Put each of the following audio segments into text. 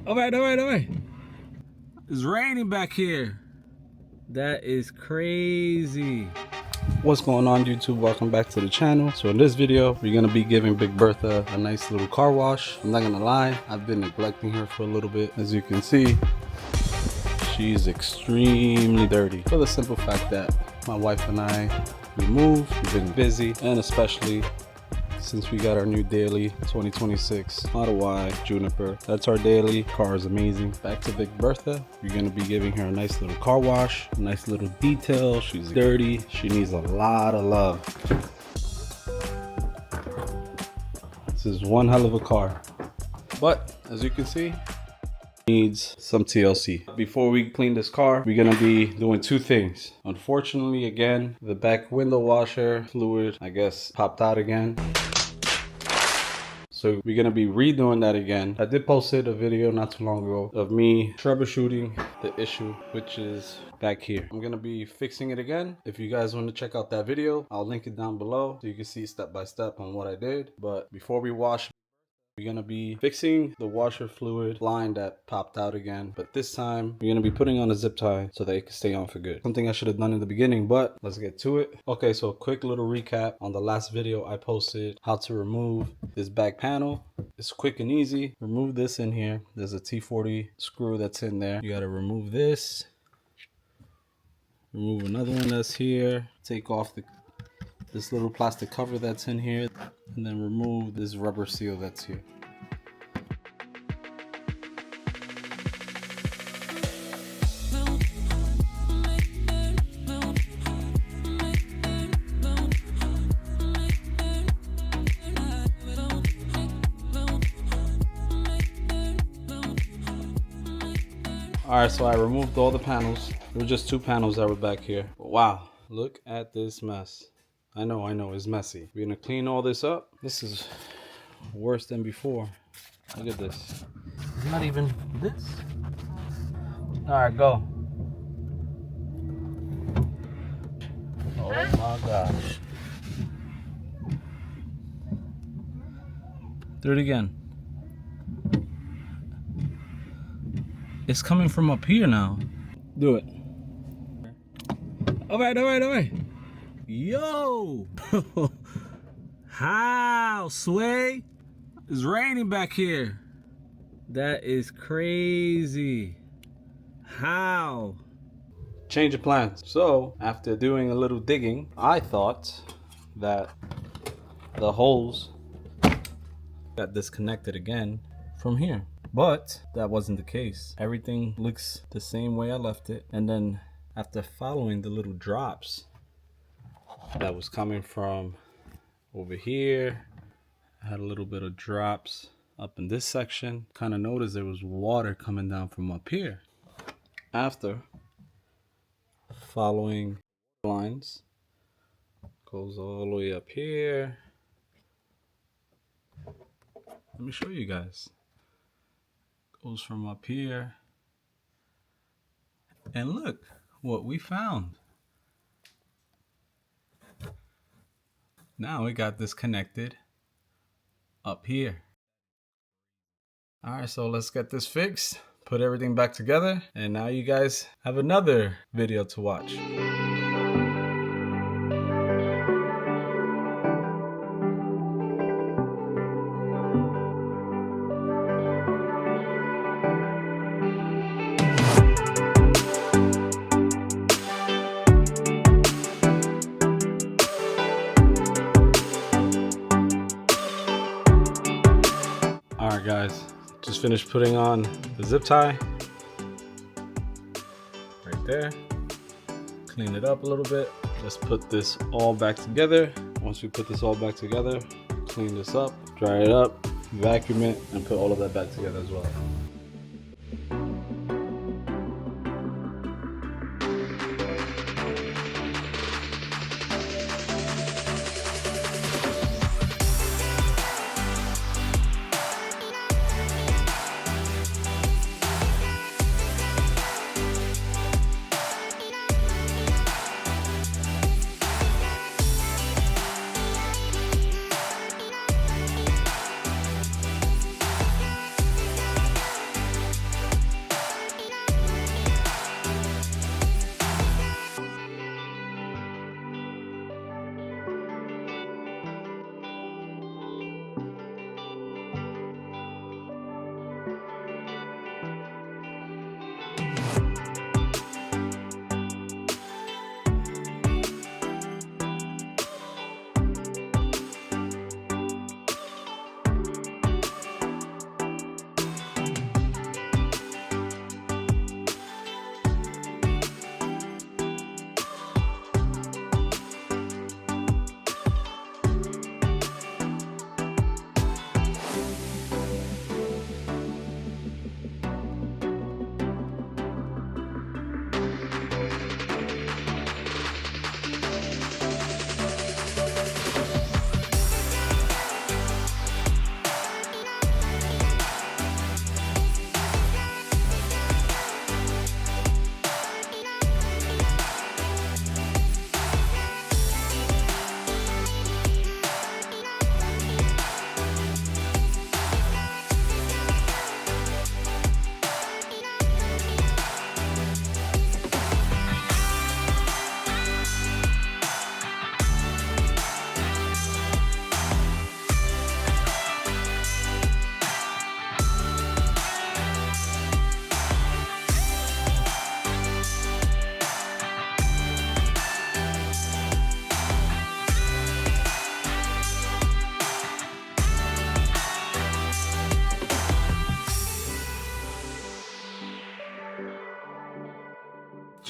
All right, all right, all right. It's raining back here. That is crazy. What's going on, YouTube? Welcome back to the channel. So in this video, we're gonna be giving Big Bertha a nice little car wash. I'm not gonna lie, I've been neglecting her for a little bit. As you can see, she's extremely dirty for the simple fact that my wife and I, we moved, we've been busy, and especially since we got our new daily 2026 Model Y Juniper. That's our daily. Car is amazing. Back to Big Bertha. You're gonna be giving her a nice little car wash, a nice little detail. She's dirty. She needs a lot of love. This is one hell of a car. But as you can see, needs some TLC. Before we clean this car, we're gonna be doing two things. Unfortunately, again, the back window washer fluid, I guess, popped out again. So we're gonna be redoing that again. I did post a video not too long ago of me troubleshooting the issue, which is back here. I'm gonna be fixing it again. If you guys want to check out that video, I'll link it down below so you can see step by step on what I did. But before we wash, we're gonna be fixing the washer fluid line that popped out again, but this time we're gonna be putting on a zip tie so that it can stay on for good. Something I should have done in the beginning, but let's get to it. Okay, so quick little recap on the last video I posted how to remove this back panel. It's quick and easy. Remove this in here. There's a T40 screw that's in there. You gotta remove this. Remove another one that's here. Take off this little plastic cover that's in here, and then remove this rubber seal that's here. Alright, so I removed all the panels. There were just two panels that were back here. But wow, look at this mess. I know, it's messy. We're gonna clean all this up. This is worse than before. Look at this. It's not even this. Alright, go. Oh my gosh. Do it again. It's coming from up here now. Do it. All right, all right, all right. Yo! How, Sway? It's raining back here. That is crazy. How? Change of plans. So, after doing a little digging, I thought that the holes got disconnected again from here. But that wasn't the case. Everything looks the same way I left it. And then after following the little drops that was coming from over here, I had a little bit of drops up in this section. Kind of noticed there was water coming down from up here. After following lines, goes all the way up here. Let me show you guys. Goes from up here, and look what we found. Now it got disconnected up here. All right, so let's get this fixed, put everything back together, and now you guys have another video to watch. Alright guys, just finished putting on the zip tie right there. Clean it up a little bit. Let's put this all back together. Once we put this all back together, clean this up, dry it up, vacuum it, and put all of that back together as well.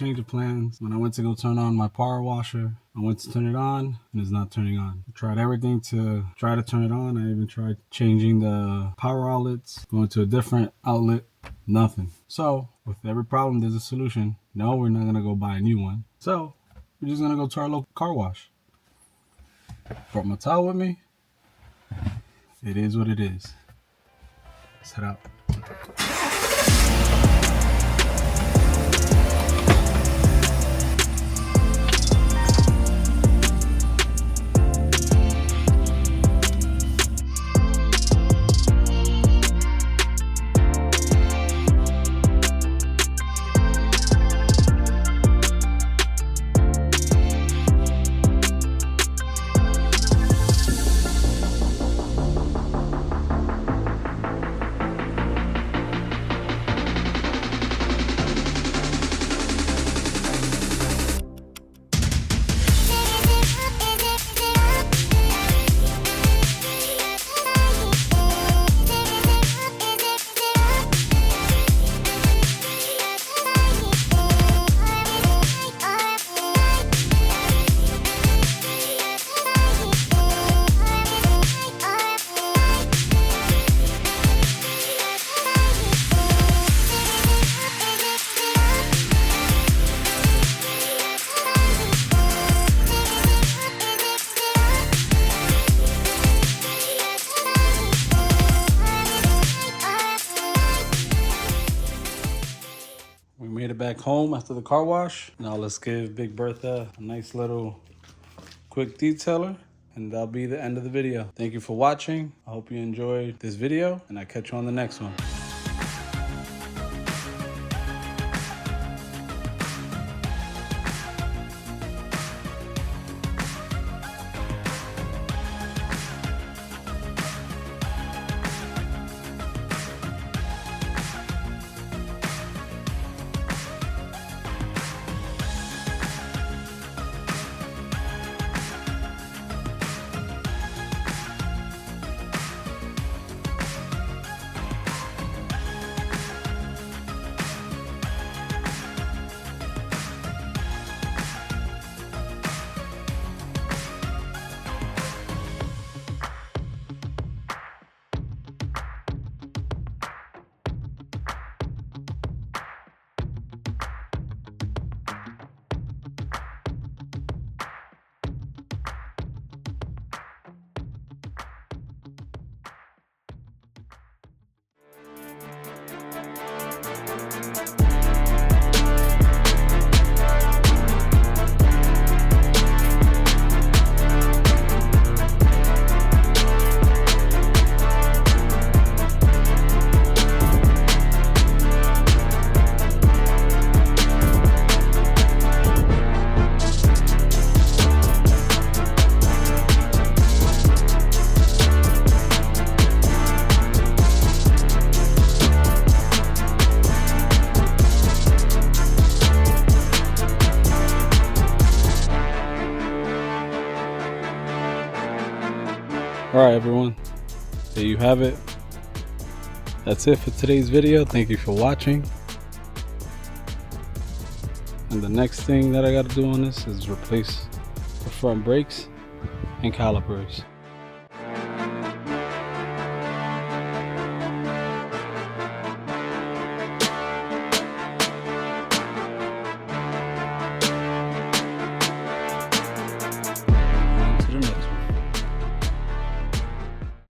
change of plans. When I went to go turn on my power washer, I went to turn it on and it's not turning on. I tried everything to try to turn it on. I even tried changing the power outlets, going to a different outlet, nothing. So with every problem, there's a solution. No, we're not gonna go buy a new one. So we're just gonna go to our local car wash. Brought my towel with me. It is what it is. Let's head out. Made it back home after the car wash. Now let's give Big Bertha a nice little quick detailer, and that'll be the end of the video. Thank you for watching. I hope you enjoyed this video, and I'll catch you on the next one. All right, everyone, there you have it. That's it for today's video. Thank you for watching. And the next thing that I got to do on this is replace the front brakes and calipers.